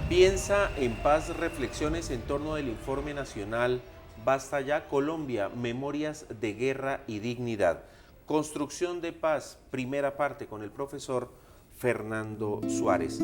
Piensa en paz, reflexiones en torno del informe nacional Basta ya Colombia, Memorias de Guerra y Dignidad. Construcción de paz, primera parte con el profesor Fernando Suárez.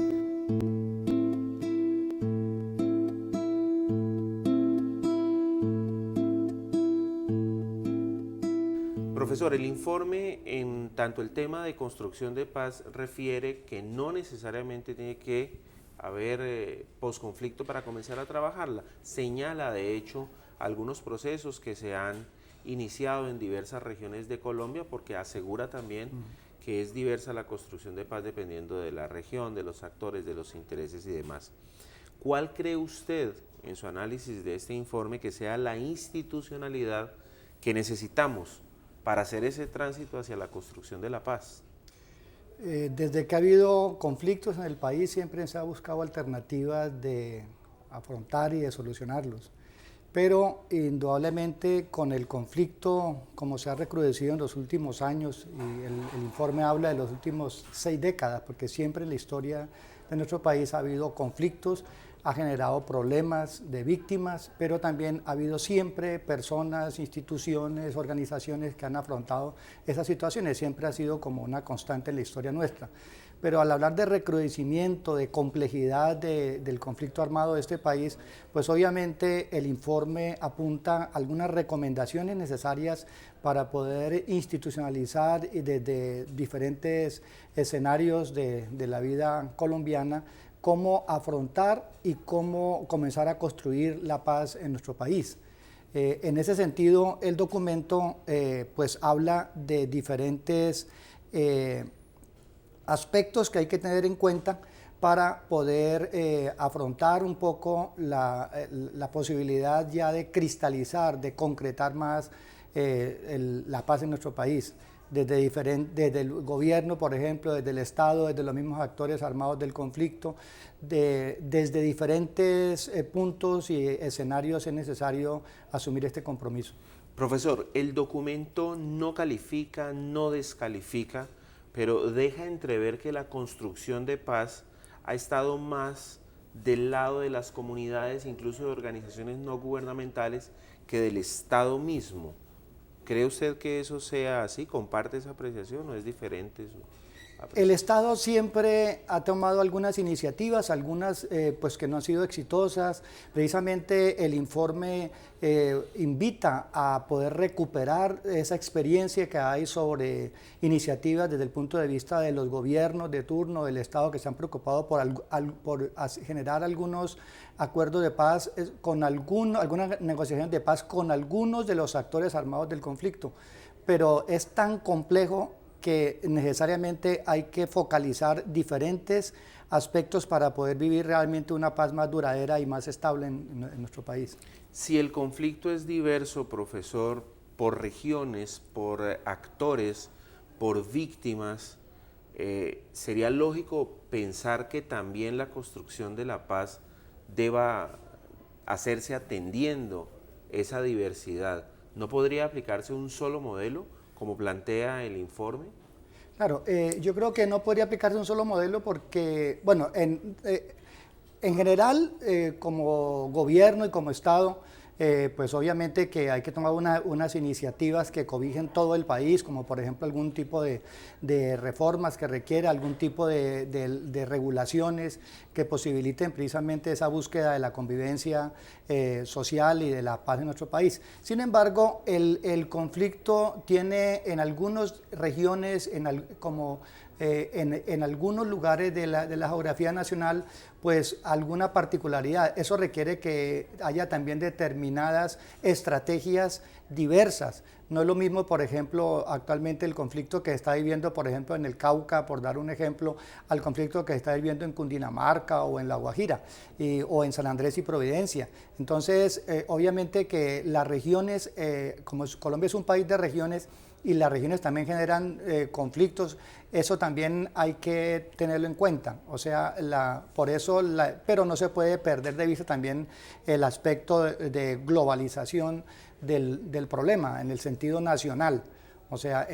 Profesor, el informe en tanto el tema de construcción de paz refiere que no necesariamente tiene que haber posconflicto para comenzar a trabajarla. Señala, de hecho, algunos procesos que se han iniciado en diversas regiones de Colombia, porque asegura también que es diversa la construcción de paz dependiendo de la región, de los actores, de los intereses y demás. ¿Cuál cree usted, en su análisis de este informe, que sea la institucionalidad que necesitamos para hacer ese tránsito hacia la construcción de la paz? Desde que ha habido conflictos en el país siempre se ha buscado alternativas de afrontar y de solucionarlos. Pero indudablemente con el conflicto, como se ha recrudecido en los últimos años, y el informe habla de los últimos 6 décadas, porque siempre en la historia de nuestro país ha habido conflictos, ha generado problemas de víctimas, pero también ha habido siempre personas, instituciones, organizaciones que han afrontado esas situaciones. Siempre ha sido como una constante en la historia nuestra. Pero al hablar de recrudecimiento, de complejidad del conflicto armado de este país, pues obviamente el informe apunta algunas recomendaciones necesarias para poder institucionalizar desde diferentes escenarios de la vida colombiana cómo afrontar y cómo comenzar a construir la paz en nuestro país. En ese sentido, el documento pues habla de diferentes aspectos que hay que tener en cuenta para poder afrontar un poco la posibilidad ya de cristalizar, de concretar más la paz en nuestro país. Desde el gobierno, por ejemplo, desde el Estado, desde los mismos actores armados del conflicto, desde diferentes puntos y escenarios es necesario asumir este compromiso. Profesor, el documento no califica, no descalifica, pero deja entrever que la construcción de paz ha estado más del lado de las comunidades, incluso de organizaciones no gubernamentales, que del Estado mismo. ¿Cree usted que eso sea así? ¿Comparte esa apreciación o es diferente su apreciación? El Estado siempre ha tomado algunas iniciativas, algunas pues que no han sido exitosas. Precisamente el informe invita a poder recuperar esa experiencia que hay sobre iniciativas desde el punto de vista de los gobiernos de turno del Estado que se han preocupado por generar algunos acuerdos de paz, algunas negociaciones de paz con algunos de los actores armados del conflicto. Pero es tan complejo que necesariamente hay que focalizar diferentes aspectos para poder vivir realmente una paz más duradera y más estable en nuestro país. Si el conflicto es diverso, profesor, por regiones, por actores, por víctimas, sería lógico pensar que también la construcción de la paz deba hacerse atendiendo esa diversidad. ¿No podría aplicarse un solo modelo, como plantea el informe? Claro, yo creo que no podría aplicarse un solo modelo porque, bueno, en general, como gobierno y como Estado, pues obviamente que hay que tomar unas iniciativas que cobijen todo el país, como por ejemplo algún tipo de reformas que requiera, algún tipo de regulaciones que posibiliten precisamente esa búsqueda de la convivencia social y de la paz en nuestro país. Sin embargo, el conflicto tiene en algunas regiones, en algunos lugares de la geografía nacional, pues alguna particularidad. Eso requiere que haya también determinadas estrategias diversas. No es lo mismo, por ejemplo, actualmente el conflicto que está viviendo, por ejemplo, en el Cauca, por dar un ejemplo, al conflicto que está viviendo en Cundinamarca o en La Guajira, o en San Andrés y Providencia. Entonces, obviamente que las regiones, como Colombia es un país de regiones, y las regiones también generan conflictos, eso también hay que tenerlo en cuenta. O sea, pero no se puede perder de vista también el aspecto de globalización del problema en el sentido nacional. O sea,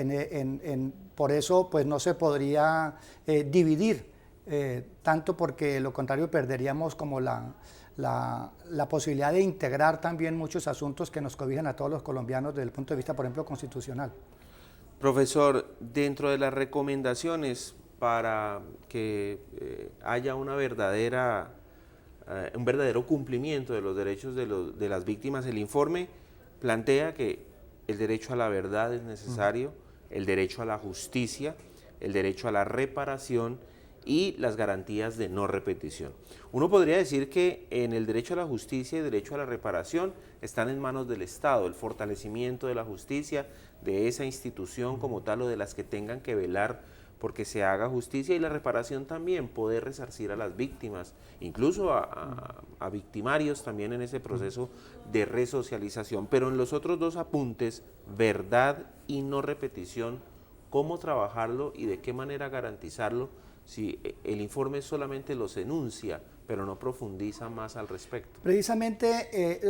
por eso pues no se podría dividir tanto porque lo contrario perderíamos como la posibilidad de integrar también muchos asuntos que nos cobijan a todos los colombianos desde el punto de vista, por ejemplo, constitucional. Profesor, dentro de las recomendaciones para que haya un verdadero cumplimiento de los derechos de las víctimas, el informe plantea que el derecho a la verdad es necesario, el derecho a la justicia, el derecho a la reparación y las garantías de no repetición. Uno podría decir que en el derecho a la justicia y derecho a la reparación están en manos del Estado, el fortalecimiento de la justicia, de esa institución como tal o de las que tengan que velar porque se haga justicia, y la reparación también, poder resarcir a las víctimas, incluso a victimarios también en ese proceso de resocialización. Pero en los otros dos apuntes, verdad y no repetición, ¿cómo trabajarlo y de qué manera garantizarlo si el informe solamente los enuncia, pero no profundiza más al respecto? Precisamente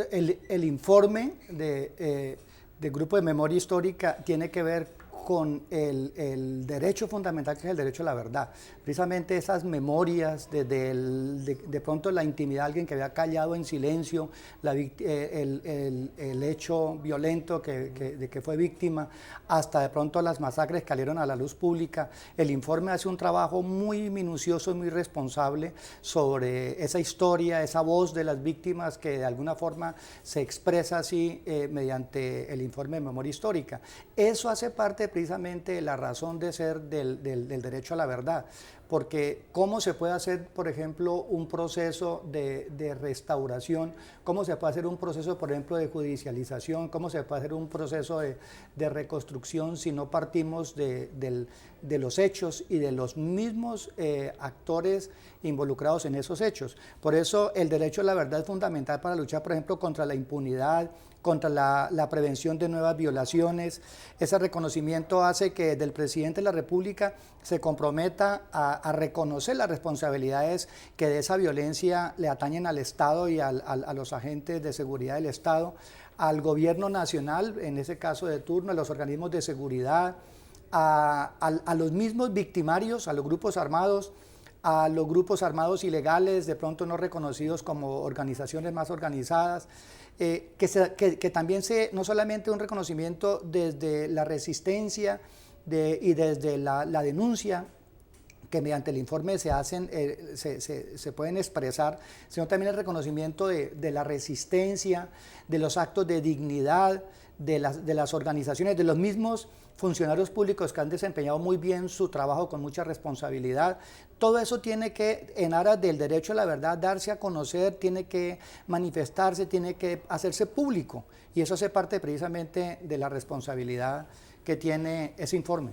el informe del Grupo de Memoria Histórica tiene que ver con el derecho fundamental, que es el derecho a la verdad. Precisamente esas memorias, de pronto la intimidad de alguien que había callado en silencio el hecho violento de que fue víctima, hasta de pronto las masacres que salieron a la luz pública. El informe hace un trabajo muy minucioso y muy responsable sobre esa historia, esa voz de las víctimas que de alguna forma se expresa así mediante el informe de memoria histórica. Eso hace parte precisamente de la razón de ser del derecho a la verdad, porque cómo se puede hacer, por ejemplo, un proceso de restauración, cómo se puede hacer un proceso, por ejemplo, de judicialización, cómo se puede hacer un proceso de reconstrucción si no partimos de los hechos y de los mismos actores involucrados en esos hechos. Por eso el derecho a la verdad es fundamental para luchar, por ejemplo, contra la impunidad, contra la prevención de nuevas violaciones. Ese reconocimiento hace que del presidente de la República se comprometa a reconocer las responsabilidades que de esa violencia le atañen al Estado y a los agentes de seguridad del Estado, al gobierno nacional, en ese caso de turno, a los organismos de seguridad, a los mismos victimarios, a los grupos armados ilegales, de pronto no reconocidos como organizaciones más organizadas, que también no solamente un reconocimiento desde la resistencia y desde la denuncia, que mediante el informe se pueden expresar, sino también el reconocimiento de la resistencia, de los actos de dignidad, de las organizaciones, de los mismos funcionarios públicos que han desempeñado muy bien su trabajo con mucha responsabilidad. Todo eso tiene que, en aras del derecho a la verdad, darse a conocer, tiene que manifestarse, tiene que hacerse público, y eso hace parte precisamente de la responsabilidad que tiene ese informe.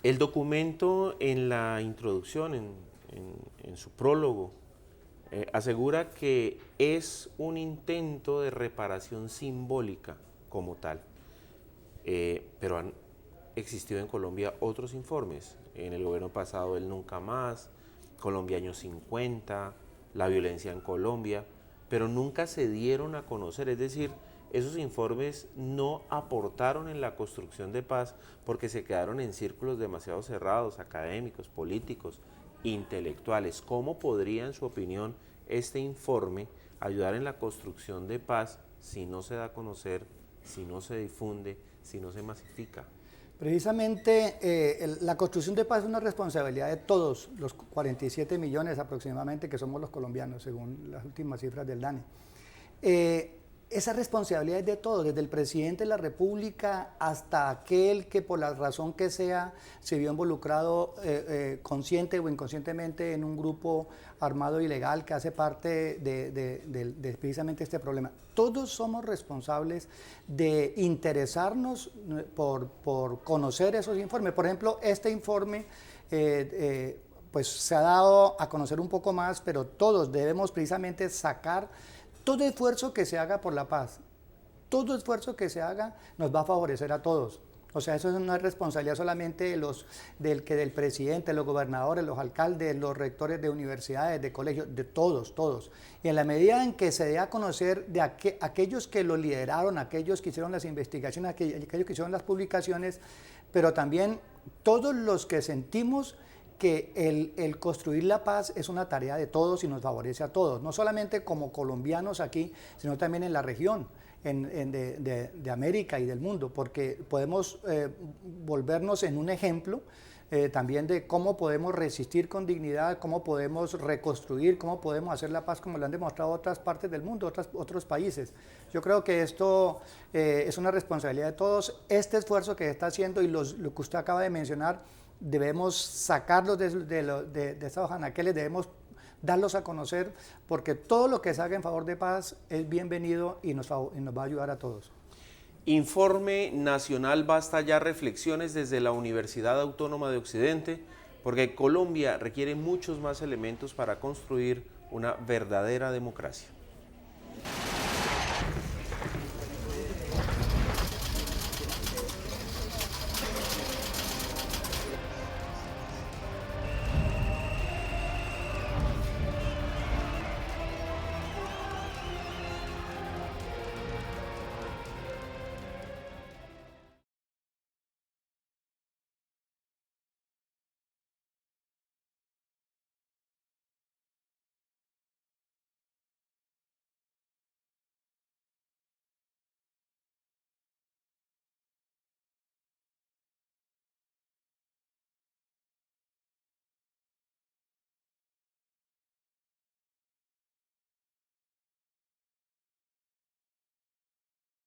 El documento, en la introducción, en su prólogo, asegura que es un intento de reparación simbólica como tal, pero han existido en Colombia otros informes. En el gobierno pasado, el Nunca Más, Colombia años 50, la violencia en Colombia, pero nunca se dieron a conocer, es decir, esos informes no aportaron en la construcción de paz porque se quedaron en círculos demasiado cerrados, académicos, políticos, intelectuales. ¿Cómo podría, en su opinión, este informe ayudar en la construcción de paz si no se da a conocer, si no se difunde, si no se masifica? Precisamente la construcción de paz es una responsabilidad de todos los 47 millones aproximadamente que somos los colombianos, según las últimas cifras del DANE. Esa responsabilidad es de todos, desde el presidente de la República hasta aquel que por la razón que sea se vio involucrado consciente o inconscientemente en un grupo armado ilegal que hace parte de precisamente este problema. Todos somos responsables de interesarnos por conocer esos informes. Por ejemplo, este informe pues se ha dado a conocer un poco más, pero todos debemos precisamente sacar todo esfuerzo que se haga por la paz, todo esfuerzo que se haga nos va a favorecer a todos. O sea, eso no es responsabilidad solamente del presidente, los gobernadores, los alcaldes, los rectores de universidades, de colegios, de todos. Y en la medida en que se dé a conocer de aquellos que lo lideraron, aquellos que hicieron las investigaciones, aquellos que hicieron las publicaciones, pero también todos los que sentimos que el construir la paz es una tarea de todos y nos favorece a todos, no solamente como colombianos aquí, sino también en la región de América y del mundo, porque podemos volvernos en un ejemplo también de cómo podemos resistir con dignidad, cómo podemos reconstruir, cómo podemos hacer la paz como lo han demostrado otras partes del mundo, otros países. Yo creo que esto es una responsabilidad de todos. Este esfuerzo que se está haciendo y lo que usted acaba de mencionar, debemos sacarlos de estos anaqueles, debemos darlos a conocer, porque todo lo que se haga en favor de paz es bienvenido y nos va a ayudar a todos. Informe Nacional Basta Ya, reflexiones desde la Universidad Autónoma de Occidente, porque Colombia requiere muchos más elementos para construir una verdadera democracia.